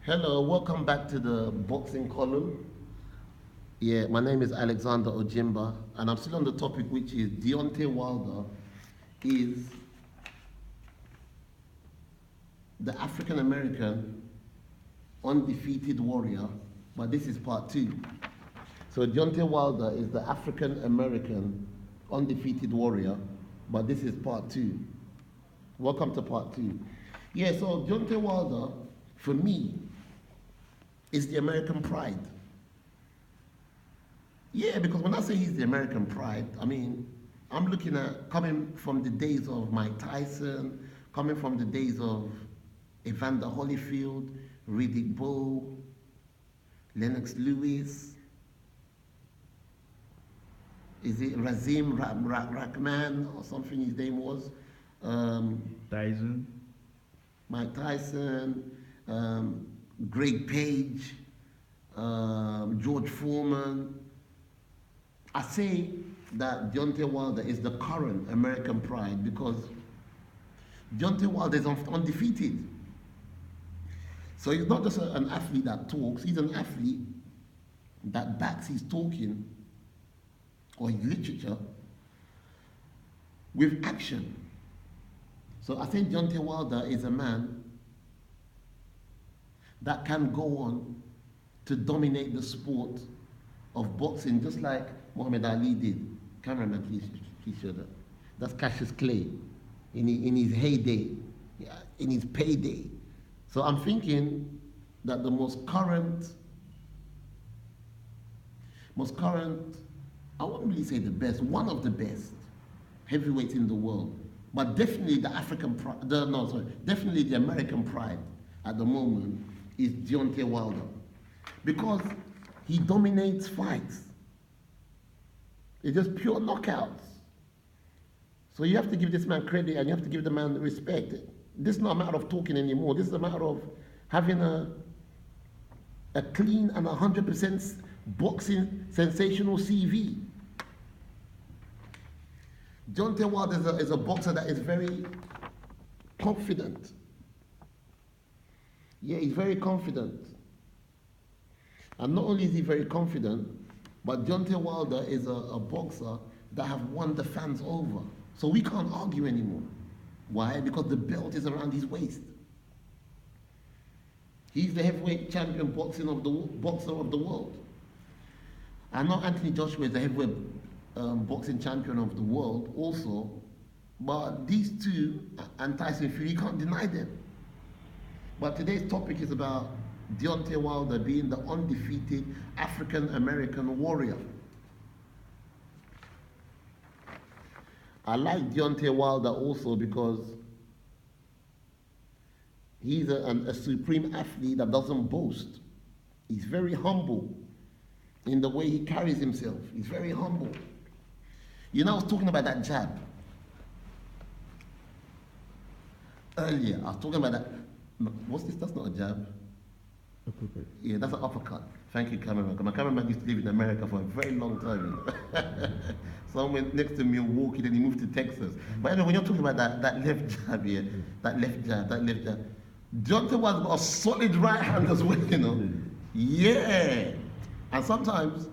Hello, welcome back to the boxing column. Yeah, my name is Alexander Ojimba, and I'm still on the topic, which is Deontay Wilder is the African American undefeated warrior, but this is part two. So Deontay Wilder is the African American undefeated warrior, but this is part two. Welcome to part two. Yeah, so Deontay Wilder, for me, is the American pride. Yeah, because when I say he's the American pride, I mean, I'm looking at coming from the days of Mike Tyson, coming from the days of Evander Holyfield, Riddick Bowe, Lennox Lewis, is it Razim Rahman or something his name was? Tyson. Mike Tyson, Greg Page, George Foreman. I say that Deontay Wilder is the current American pride because Deontay Wilder is undefeated. So he's not just an athlete that talks, he's an athlete that backs his talking or his literature with action. So I think Deontay Wilder is a man that can go on to dominate the sport of boxing just like Muhammad Ali did. Cameraman, please show that. That's Cassius Clay in his heyday, in his payday. So I'm thinking that the most current, I wouldn't really say the best, one of the best heavyweights in the world, but definitely the definitely the American pride at the moment is Deontay Wilder, because he dominates fights. It's just pure knockouts. So you have to give this man credit and you have to give the man respect. This is not a matter of talking anymore. This is a matter of having a clean and 100% boxing sensational CV. Deontay Wilder is a boxer that is very confident. Yeah, he's very confident. And not only is he very confident, but Deontay Wilder is a boxer that have won the fans over. So we can't argue anymore. Why? Because the belt is around his waist. He's the heavyweight champion boxer of the world. I know Anthony Joshua is the heavyweight boxing champion of the world also, but these two, and Tyson Fury, you can't deny them. But today's topic is about Deontay Wilder being the undefeated African-American warrior. I like Deontay Wilder also because he's a supreme athlete that doesn't boast. He's very humble in the way he carries himself. He's very humble. You know, I was talking about that jab earlier. I was talking about that. What's this? That's not a jab. Uppercut. Yeah, that's an uppercut. Thank you, cameraman. My cameraman used to live in America for a very long time. Somewhere next to Milwaukee, then he moved to Texas. But anyway, when you're talking about that left jab here, that left jab, Deontay Wilder's got a solid right hand as well, you know. Yeah. And sometimes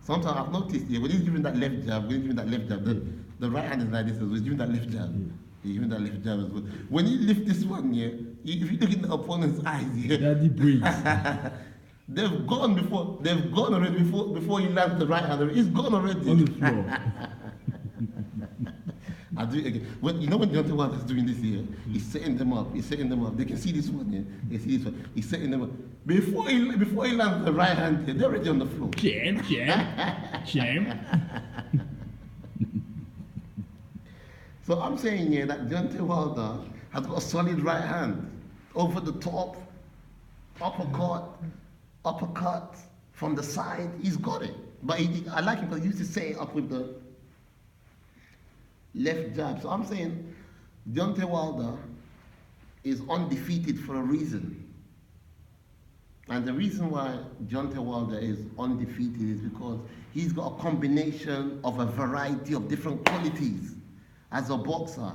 I've noticed here, when he's giving that left jab, the right hand is like this as well. He's giving that left jab. He's giving that left jab as well. When he lifts this one, yeah, if you look in the opponent's eyes, yeah, Daddy breaks. they've gone already before he lands the right hand. He's gone already. On the floor. I'll do it again. When Deontay Wilder is doing this here, he's setting them up. They can see this one here. They see this one. He's setting them up. Before he lands the right hand here, they're already on the floor. Champ. So I'm saying here that Deontay Wilder has got a solid right hand. Over the top, uppercut from the side. He's got it. But I like him because he used to set it up with the left jab. So I'm saying Deontay Wilder is undefeated for a reason. And the reason why Deontay Wilder is undefeated is because he's got a combination of a variety of different qualities as a boxer.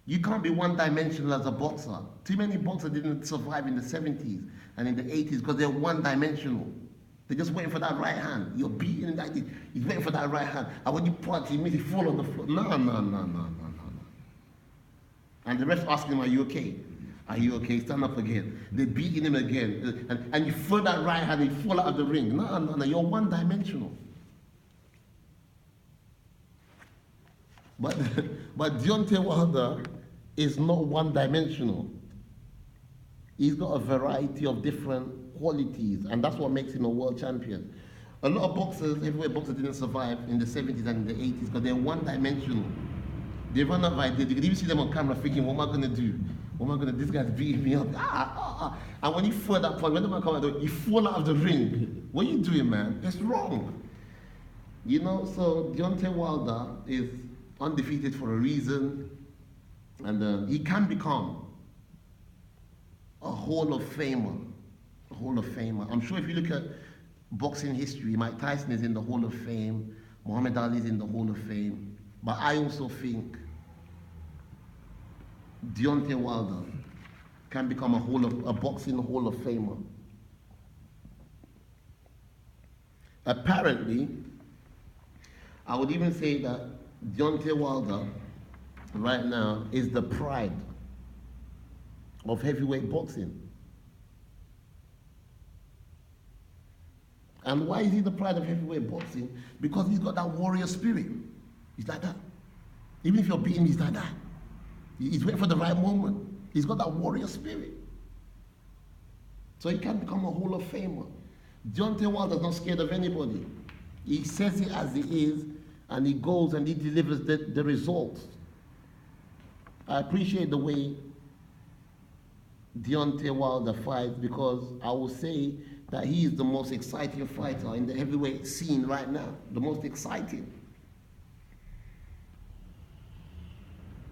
You can't be one-dimensional as a boxer. Too many boxers didn't survive in the 70s and in the 80s because they're one-dimensional. They're just waiting for that right hand. You're beating him, he's waiting for that right hand. And when you punch, he makes you fall on the floor. No. And the rest asking him, are you okay? Are you okay? Stand up again. They're beating him again. And you throw that right hand and you fall out of the ring. No. You're one-dimensional. But Deontay Wilder is not one-dimensional. He's got a variety of different qualities, and that's what makes him a world champion. A lot of boxers, heavyweight boxers, didn't survive in the 70s and in the 80s because they're one-dimensional. They run out of ideas. You can even see them on camera thinking, what am I going to do? What am I going to do? This guy's beating me up. And when you fall that point, when the man comes out, you fall out of the ring. What are you doing, man? It's wrong. You know, so Deontay Wilder is undefeated for a reason, and he can become a Hall of Famer. A Hall of Famer. I'm sure if you look at boxing history, Mike Tyson is in the Hall of Fame, Muhammad Ali is in the Hall of Fame, but I also think Deontay Wilder can become a boxing Hall of Famer. Apparently, I would even say that Deontay Wilder right now is the pride of heavyweight boxing. And why is he the pride of heavyweight boxing? Because he's got that warrior spirit. He's like that. Even if you're beating him, he's like that. He's waiting for the right moment. He's got that warrior spirit. So he can become a Hall of Famer. Deontay Wilder's not scared of anybody. He says it as it is, and he goes and he delivers the results. I appreciate the way Deontay Wilder fights, because I will say that he is the most exciting fighter in the heavyweight scene right now. The most exciting.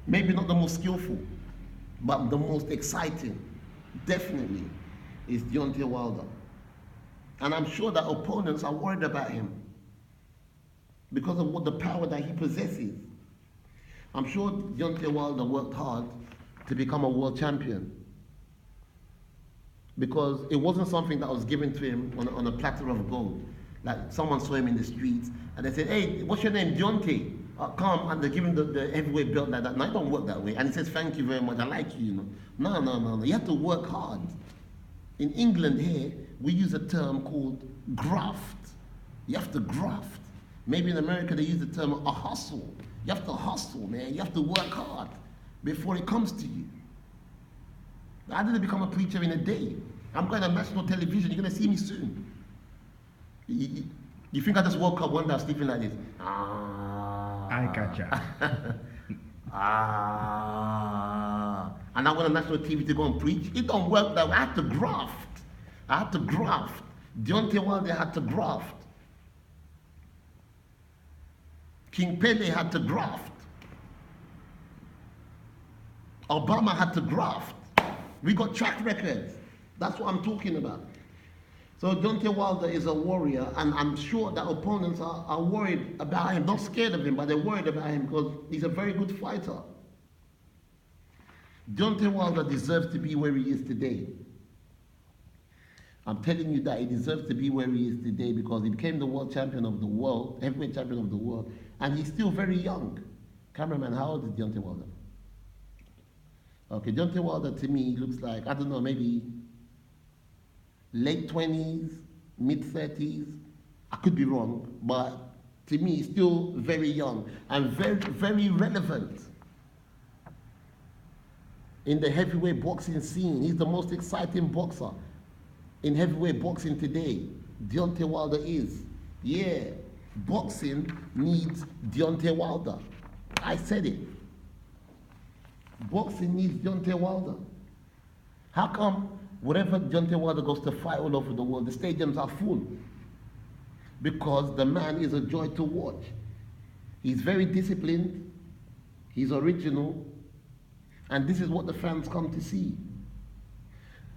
Maybe not the most skillful, but the most exciting, definitely, is Deontay Wilder. And I'm sure that opponents are worried about him because of what the power that he possesses. I'm sure Deontay Wilder worked hard to become a world champion, because it wasn't something that was given to him on a platter of gold. Like someone saw him in the streets and they said, hey, what's your name? Deontay. Come, and they give him the heavyweight belt like that. No, it don't work that way. And he says, thank you very much, I like you, you know. No. You have to work hard. In England here, we use a term called graft. You have to graft. Maybe in America they use the term a hustle. You have to hustle, man. You have to work hard before it comes to you. I didn't become a preacher in a day. I'm going on national television. You're going to see me soon. You think I just woke up one day sleeping like this? I gotcha. And I went on national TV to go and preach. It don't work that way. I had to graft. Deontay Wilder had to graft. King Pele had to graft. Obama had to graft. We got track records. That's what I'm talking about. So Deontay Wilder is a warrior, and I'm sure that opponents are worried about him. Not scared of him, but they're worried about him because he's a very good fighter. Deontay Wilder deserves to be where he is today. I'm telling you that he deserves to be where he is today because he became the world champion of the world, heavyweight champion of the world, and he's still very young. Cameraman, how old is Deontay Wilder? Okay, Deontay Wilder to me looks like, I don't know, maybe late 20s, mid 30s. I could be wrong, but to me, he's still very young and very, very relevant in the heavyweight boxing scene. He's the most exciting boxer in heavyweight boxing today. Deontay Wilder is. Yeah, boxing needs Deontay Wilder. I said it. Boxing needs Deontay Wilder. How come wherever Deontay Wilder goes to fight all over the world, the stadiums are full? Because the man is a joy to watch. He's very disciplined, he's original, and this is what the fans come to see.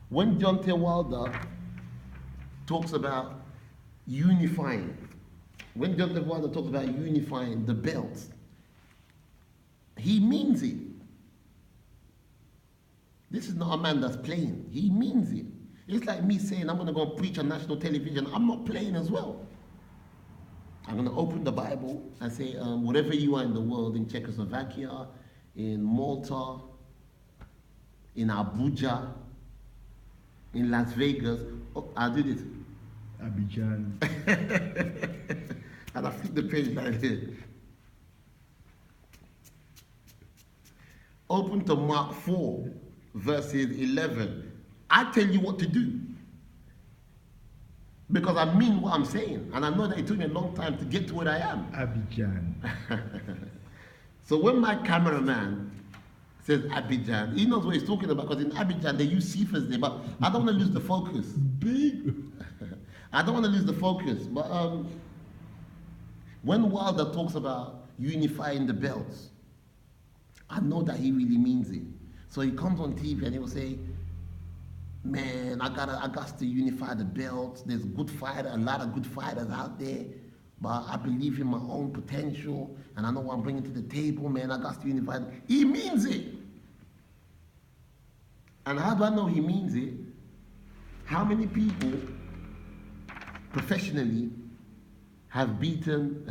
When Deontay Wilder talks about unifying, when Deontay Wilder talks about unifying the belts, he means it. This is not a man that's playing. He means it. It's like me saying I'm going to go and preach on national television. I'm not playing as well. I'm going to open the Bible and say, wherever you are in the world, in Czechoslovakia, in Malta, in Abuja, in Las Vegas, I'll do this. Abidjan. And I flip the page like this. Open to Mark 4, verses 11. I tell you what to do. Because I mean what I'm saying. And I know that it took me a long time to get to where I am. Abidjan. So when my cameraman says Abidjan, he knows what he's talking about, because in Abidjan they use seafoods there, but I don't want to lose the focus. Big. I don't want to lose the focus, but when Wilder talks about unifying the belts, I know that he really means it. So he comes on TV and he will say, man, I got to unify the belts. There's a lot of good fighters out there, but I believe in my own potential, and I know what I'm bringing to the table, man. I got to unify them. He means it. And how do I know he means it? How many people professionally have beaten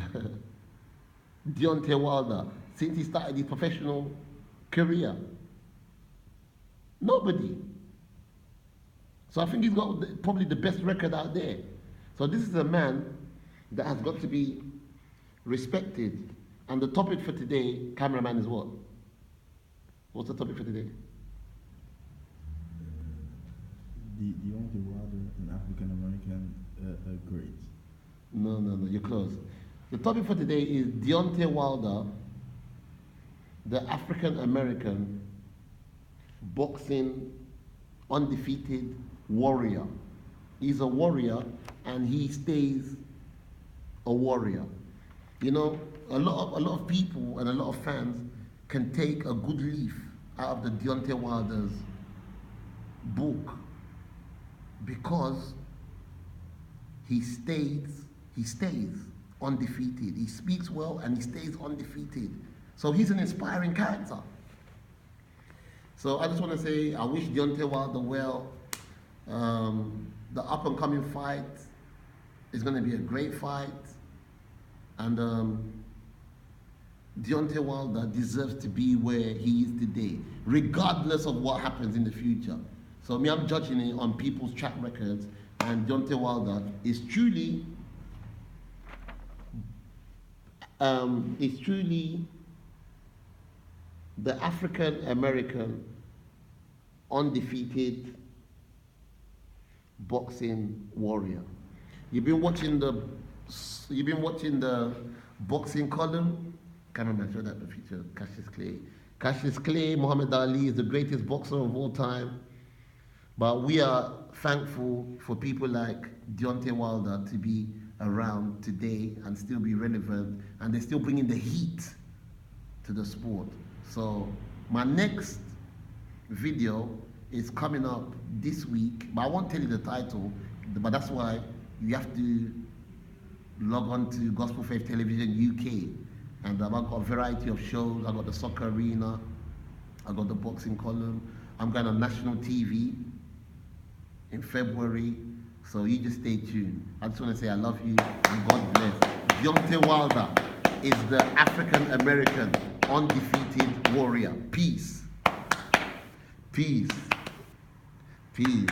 Deontay Wilder since he started his professional career? Nobody. So I think he's got probably the best record out there. So this is a man that has got to be respected. And the topic for today, cameraman, is what? What's the topic for today? Deontay Wilder, an African American, great. No, you're close. The topic for today is Deontay Wilder, the African American boxing undefeated warrior. He's a warrior and he stays a warrior. You know, a lot of people and a lot of fans can take a good leaf out of the Deontay Wilder's book because he stays undefeated. He speaks well and he stays undefeated. So he's an inspiring character. So I just want to say I wish Deontay Wilder well. The up and coming fight is going to be a great fight, and Deontay Wilder deserves to be where he is today, regardless of what happens in the future. So me, I'm judging it on people's track records, and Deontay Wilder is truly the African American undefeated boxing warrior. You've been watching the boxing column. Cameraman, show that the picture. Cassius Clay. Cassius Clay, Muhammad Ali is the greatest boxer of all time. But we are thankful for people like Deontay Wilder to be around today and still be relevant, and they're still bringing the heat to the sport. So my next video is coming up this week, but I won't tell you the title, but that's why you have to log on to Gospel Faith Television UK, and I've got a variety of shows. I've got the soccer arena, I've got the boxing column. I'm going on national TV in February, so you just stay tuned. I just want to say I love you and God bless. Deontay Wilder is the African American undefeated warrior. Peace. Peace. Peace.